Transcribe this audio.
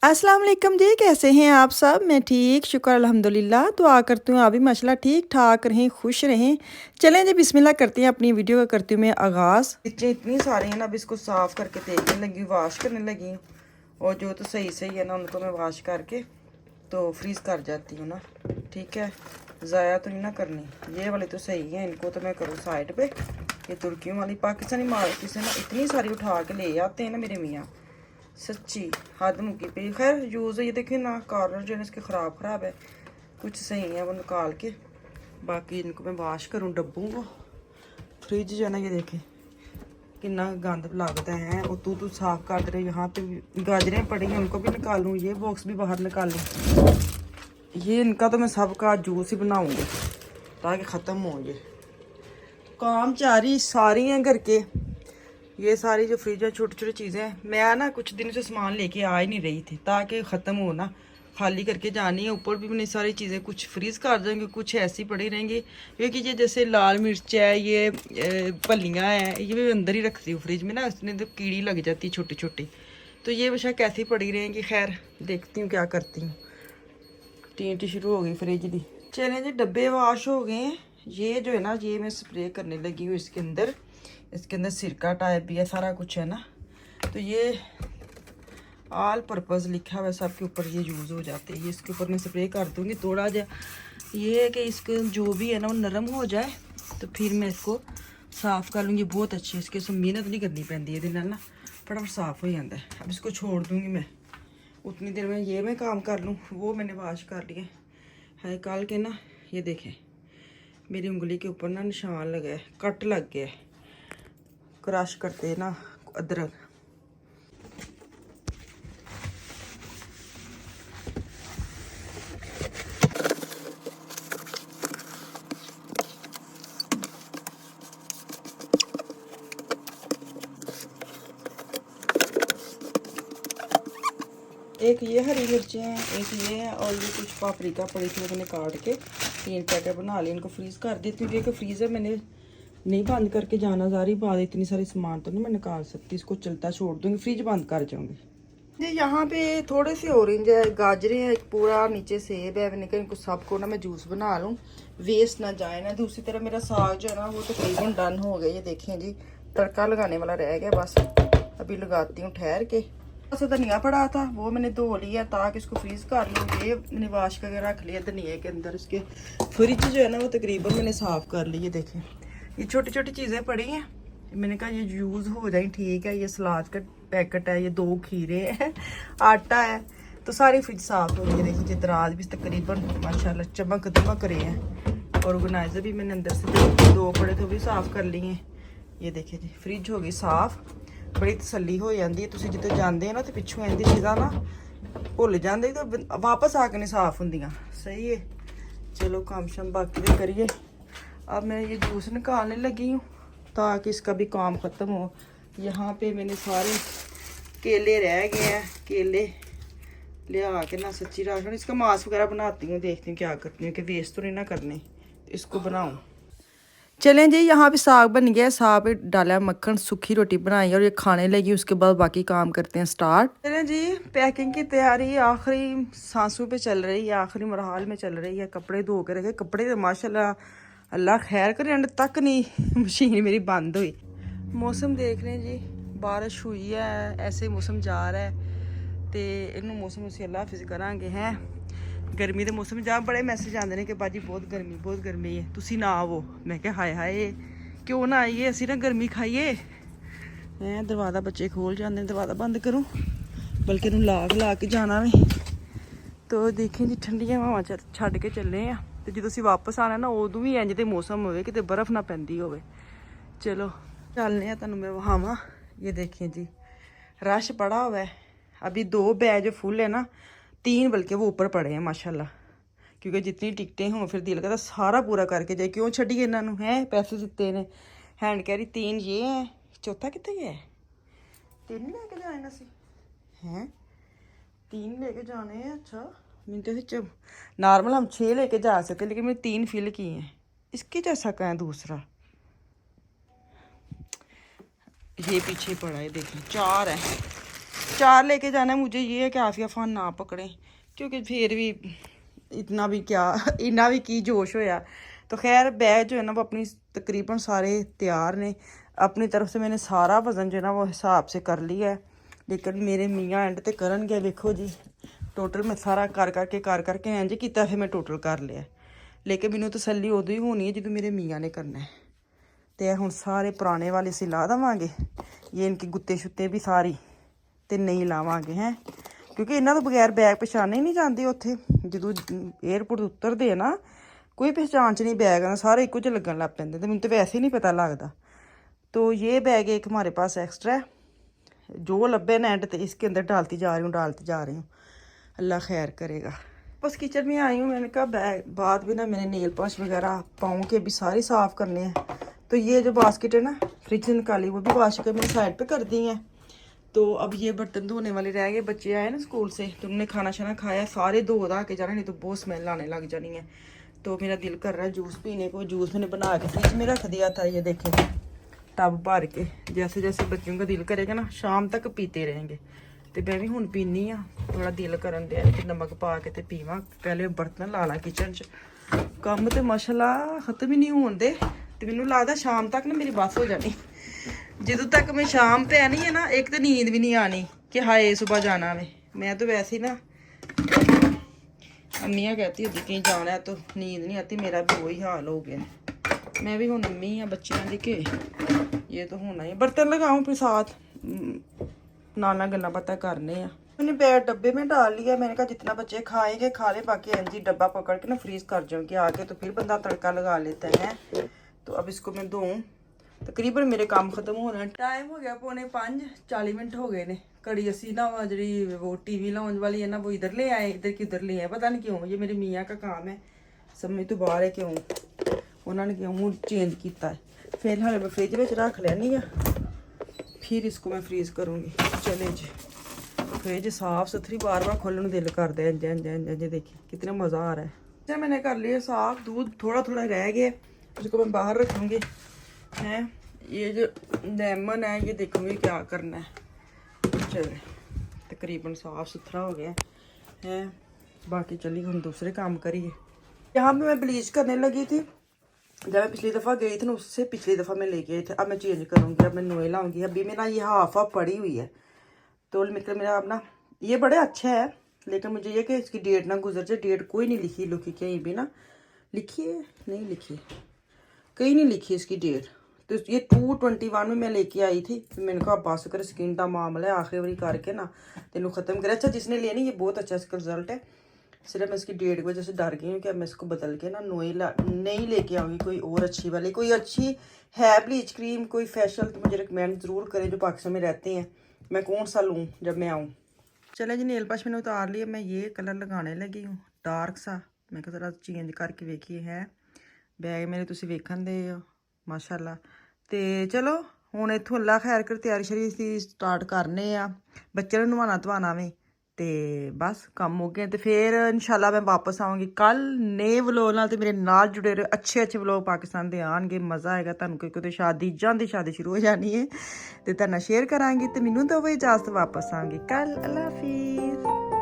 अस्सलाम वालेकुम जी, कैसे हैं आप सब? मैं ठीक, शुक्र अल्हम्दुलिल्लाह। दुआ करती हूँ आप भी माशाल्लाह ठीक ठाक रहें, खुश रहें। चलें जी, बिस्मिल्लाह करते हैं, अपनी वीडियो का करती हूँ मैं आगाज़। इतनी सारी हैं ना, अब इसको साफ़ करके देखने लगी, वॉश करने लगी हूँ। और जो तो सही सही है ना, उनको मैं वॉश करके तो फ्रीज़ कर जाती हूँ ना। ठीक है, ज़ाया तो नहीं ना करनी। ये वाली तो सही है, इनको तो मैं करूँ साइड पे। ये तुर्कियों वाली पाकिस्तानी मार्केट से ना इतनी सारी उठा के ले आते हैं ना मेरे मियाँ, सच्ची हद मुकी पे। खैर यूज़ है, ये देखिए ना, कॉर्नर जो है इसके ख़राब है, कुछ सही है वो निकाल के। बाकी इनको मैं वॉश करूँ डब्बों को। फ्रिज जो है ना, ये देखें कितना गंद लगता है। और तू साफ़ कर दे रहे। यहाँ पे गाजरें पड़ी हैं, उनको भी निकालूँ, ये बॉक्स भी बाहर निकालूँ। ये इनका तो मैं सबका जूस ही बनाऊँगी ताकि ख़त्म हो। ये काम जारी सारी हैं घर के। ये सारी जो फ्रिज है, छोटी छोटी चीज़ें, मैं ना कुछ दिन से सामान लेके आ ही नहीं रही थी ताकि ख़त्म हो ना, खाली करके जानी है। ऊपर भी मैंने सारी चीज़ें कुछ फ्रीज़ कर देंगे, कुछ ऐसी पड़ी रहेंगी। क्योंकि ये जैसे लाल मिर्च है, ये फलियाँ हैं, ये भी अंदर ही रखती हूँ फ्रिज में ना, इसमें तो कीड़ी लग जाती है छोटी छोटी। तो ये बेशक कैसी पड़ी रहेंगी। खैर देखती हूँ क्या करती हूँ। टींट शुरू हो गई फ्रिज की। चलें जी, डब्बे वॉश हो गए हैं। ये जो है ना, ये मैं स्प्रे करने लगी हूँ इसके अंदर। इसके अंदर सिरका टाइप भी है, सारा कुछ है ना। तो ये ऑल पर्पज़ लिखा हुआ है सबके ऊपर, ये यूज़ हो जाते हैं। ये इसके ऊपर मैं स्प्रे कर दूँगी थोड़ा जा। ये है कि इसको जो भी है ना वो नरम हो जाए, तो फिर मैं इसको साफ़ कर लूँगी। बहुत अच्छी है, इसके मेहनत नहीं करनी पैंदी है, ना फटाफट साफ़ हो जाता है। अब इसको छोड़ दूँगी मैं, उतनी देर में ये मैं काम कर लूँ। वो मैंने वॉश कर लिए है कल के ना। ये देखें मेरी उंगली के ऊपर ना निशान लगा है, कट लग गया है, क्रश करते ना अदरक। एक ये हरी मिर्चें हैं, एक ये है, और ये कुछ पापरिका पड़ी थी, मैंने काट के 3 पैकेट बना लिए। इनको फ्रीज़ कर देती हूँ क्योंकि फ्रीज़र मैंने नहीं बंद करके जाना। सारी बात, इतनी सारी सामान तो नहीं मैं निकाल सकती, इसको चलता छोड़ दूँगी, फ्रिज बंद कर जाऊँगी। ये यहाँ पे थोड़े से ऑरेंज है, गाजरें हैं, एक पूरा नीचे सेब है। मैंने कहा इनको सबको ना मैं जूस बना लूँ, वेस्ट ना जाए ना। दूसरी तरफ मेरा साग जो है ना वो तकरीबन डन हो गया। ये देखें जी, तड़का लगाने वाला रह गया बस, अभी लगाती हूँ ठहर के। ऐसा धनिया पड़ा था, वो मैंने धो लिया ताकि इसको फ्रीज कर लूँ। ये मैंने वाश करके रख लिया धनिया के अंदर। इसके फ्रिज जो है ना वो तकरीबन मैंने साफ़ कर ली। ये देखें ये छोटी छोटी चीज़ें पड़ी हैं, मैंने कहा ये यूज़ हो जाए, ठीक है। ये सलाद का पैकेट है, ये 2 खीरे हैं, आटा है, तो सारी फ्रिज साफ़ हो गई। देखिए दराज भी तकरीबन माशाल्लाह चमक दमक रहे हैं। ऑर्गेनाइज़र भी मैंने अंदर से 2 पड़े थे, वो भी साफ़ कर लिए हैं। ये देखिए जी, फ्रिज हो गई साफ़। बड़ी तसल्ली हो जाती है। तुम जितने जाते हैं ना तो पिछों इंदी चीज़ा ना भुल जाते, तो वापस आके नहीं साफ़ होंदियां। सही है, चलो काम शाम बाकी तो करिए। अब मैं ये जूस निकालने लगी हूँ ताकि इसका भी काम ख़त्म हो। यहाँ पे मैंने सारे केले रह गए हैं, केले ले आके ना सच्ची राशन इसका मांस वगैरह बनाती हूँ। देखती हूँ क्या करती हूँ कि वेस्ट तो नहीं ना करने, तो इसको बनाऊँ। चलें जी, यहाँ पे साग बन गया, साग पे डाला मक्खन, सूखी रोटी बनाई और ये खाने लगी। उसके बाद बाकी काम करते हैं स्टार्ट। चलें जी, पैकिंग की तैयारी आखिरी सांसों पे चल रही है, आखिरी मरहाल में चल रही है। कपड़े धो के रखे, कपड़े तो माशाल्लाह अल्लाह खैर करे, एंड तक नहीं मशीन मेरी बंद हुई। मौसम देख रहे हैं जी, बारिश हुई है, ऐसे मौसम जा रहा है। तो इनू मौसम असी अल्लाह हाफिज करांगे हैं। गर्मी के मौसम जहाँ बड़े मैसेज आते हैं कि बाजी बहुत गर्मी है, तुसी ना आवो। मैं क्या हाय हाय क्यों ना आइए, असी ना गर्मी खाइए। मैं दरवाज़ा बच्चे खोल जाते, दरवाज़ा बंद करूँ, बल्कि इन्हू ला के जाना भी। तो देखें जी, ठंडियां हवा छड़ के चले हैं। तो जो असी वापस आना ना, उदों भी इंज दे मौसम हो कि बर्फ़ ना पैंदी हो। चलो चलने तुहानू मैं वहावा। ये देखें जी, रश पड़ा हुआ है। अभी 2 बैच फुल है ना, 3 बल्कि वो ऊपर पड़े हैं माशाल्लाह। क्योंकि जितनी टिकटें हों फिर दिल करता सारा पूरा करके जाए, क्यों छड़िए इन्हों है, पैसे दिते ने। हैंड कैरी 3 ये है, चौथा कितने है? 3 लेके जाने असी हैं, 3 लेके जाने हैं। अच्छा मैंने तो नॉर्मल हम 6 लेके जा सकते, लेकिन मैंने 3 फिल किए हैं। इसके जैसा का है दूसरा, ये पीछे पड़ा है, देखें 4 है। 4 लेके जाना है। मुझे ये है कि आफिया फ़ोन ना पकड़े, क्योंकि फिर भी इतना भी क्या इतना भी की जोश होया। तो खैर बैग जो है ना वो अपनी तकरीबन सारे तैयार ने। अपनी तरफ से मैंने सारा वज़न जो है ना वो हिसाब से कर लिया है, लेकिन मेरे मियाँ एंड ते करन गए। देखो जी टोटल मैं सारा कर करके इंज किया, फिर मैं टोटल कर लिया। लेकिन मैनू तसल्ली उदों ही होनी है जो मेरे मियाँ ने करना है। तो हुण सारे पुराने वाले असीं ला देवांगे, ये इनके गुत्ते शुत्ते भी सारी तो नहीं लावांगे हैं, क्योंकि इन्हां तो बगैर बैग पछाने ही नहीं जाते। उत्थे जो एयरपोर्ट उतरते हैं ना, कोई पहचान च नहीं बैग ना, सारे इक्को च लगन लग पैंदे, तो मैनूं तो वैसे ही नहीं पता लगता। तो ये बैग एक हमारे पास एक्स्ट्रा है, जो लब्बे ना एंड, तो इसके अंदर डालती जा रही हूँ। अल्लाह खैर करेगा। बस किचन में आई हूँ, मैंने कहा बैग बाद भी ना मैंने नेल पॉलिश वगैरह पाँव के भी सारी साफ़ करने हैं। तो ये जो बास्केट है ना फ्रिज से निकाली, वो भी वाश कर मैंने साइड पे कर दी है। तो अब ये बर्तन धोने वाले रह गए। बच्चे आए ना स्कूल से, तो उन्होंने खाना शाना खाया, सारे धो धा के जाना, नहीं तो बहुत स्मेल आने लग जानी है। तो मेरा दिल कर रहा है जूस पीने को। जूस मैंने बना के फ्रिज में रख दिया था, ये देखें टब भर के। जैसे जैसे बच्चों का दिल करेगा ना शाम तक पीते रहेंगे। तो मैं भी हुण पीनी हाँ, थोड़ा दिल करन दिया कि नमक पा के ते पीवां। पहले बर्तन ला ला किचन च, कम तो माशाल्लाह खत्म ही नहीं होन दे। तो मैनूं लगदा शाम तक ना मेरी बस हो जानी। ਜਦੋਂ तक मैं शाम पे आनी है ना, एक तो नींद भी नहीं आनी कि हाय सुबह जाना मैं तो वैसे ही ना अम्मियाँ कहती होती कहीं जाना है तो नींद नहीं आती। मेरा भी वही हाल हो गया। मैं भी हूँ अम्मी हाँ बच्चियाँ दी के, ये तो होना ही। बर्तन लगाऊँ फिर साथ नाना गल्ला बातें करने हैं। मैंने बैग डब्बे में डाल लिया। मैंने कहा जितना बच्चे खाएंगे खा ले, बाकी एनजी डब्बा पकड़ के ना फ्रीज कर जाऊँगी आके, तो फिर बंदा तड़का लगा लेता है। तो अब इसको मैं दूँ, तकरीबन मेरे काम खत्म होना। टाइम हो गया 4:45, 40 मिनट हो गए ने। घड़ी असी ना जी वो टीवी लाउंज वाली है ना, वो इधर ले आए, इधर की उधर ले आए, पता नहीं क्यों। ये मेरे मियाँ का काम है, समझ तो बाहर है क्यों उन्होंने क्यों चेंज किया है। फिलहाल मैं फ्रिज में रख लेनी है, फिर इसको मैं फ्रीज करूँगी। चले जी, फ्रिज साफ सुथरी, बार बार खोलने दिल कर दे। इंज देखिए कितना मज़ा आ रहा है। मैंने कर लिया साफ, दूध थोड़ा थोड़ा रह गया, उसको मैं बाहर रखूँगी है। ये जो लेमन है ये देखूँगी क्या करना है। चले तकरीबन साफ सुथरा हो गया है। बाकी चलिए हम दूसरे काम करिए। यहाँ पे मैं ब्लीच करने लगी थी, जब मैं पिछली दफ़ा गई थी ना उससे पिछली दफ़ा मैं लेके आई थी। अब मैं चेंज करूँगी, अब मैं नोए लाऊंगी। अभी मेरा ये हाफ पड़ी हुई है, तो मतलब मेरा अपना ये बड़े अच्छा है, लेकिन मुझे ये कि इसकी डेट ना गुजर जाए। डेट कोई नहीं लिखी लुखी कहीं भी ना, लिखी है नहीं लिखी, कहीं नहीं लिखी इसकी डेट। तो ये 2/21 में मैं लेके आई थी। मैंने कहा बस कर स्किन का मामला है, आखिरी बारी करके ना तेनों ख़त्म करे। अच्छा जिसने लेनी ये बहुत अच्छा इसका रिजल्ट है। सिर्फ मैं इसकी डेट की वजह से डर गई हूँ कि अब मैं इसको बदल के ना नहीं लेके आऊँगी, कोई और अच्छी वाली। कोई अच्छी है ब्लीच क्रीम, कोई फेशियल, तो मुझे रिकमेंड ज़रूर करें जो पाकिस्तान में रहते हैं। मैं कौन सा लूँ जब मैं आऊँ। चले जी नेल पॉलिश मैंने उतार लिया। मैं ये कलर लगाने लगी हूँ डार्क सा। मैं कहा ज़रा चेंज करके वेखिए है। बैग मेरे तुसी वेखन दे हो माशाल्लाह। तो चलो हुण इत्थों अल्लाह खैर कर तैयारी शरी स्टार्ट करने आ। बच्चे नूं नवाना धवाना में, तो बस काम हो गया। तो फिर इंशाल्लाह मैं वापस आऊँगी कल नए व्लॉग नाल। तो मेरे नाल जुड़े रहो, अच्छे अच्छे व्लॉग पाकिस्तान दे आएंगे, मज़ा आएगा तुहानूं। कोई कुछ शादी शुरू हो जानी है तो तुहाडे नाल शेयर करांगी। तो मैनूं तो वो इजाज़त, वापस आऊँगी कल। अल्लाह हाफिज़।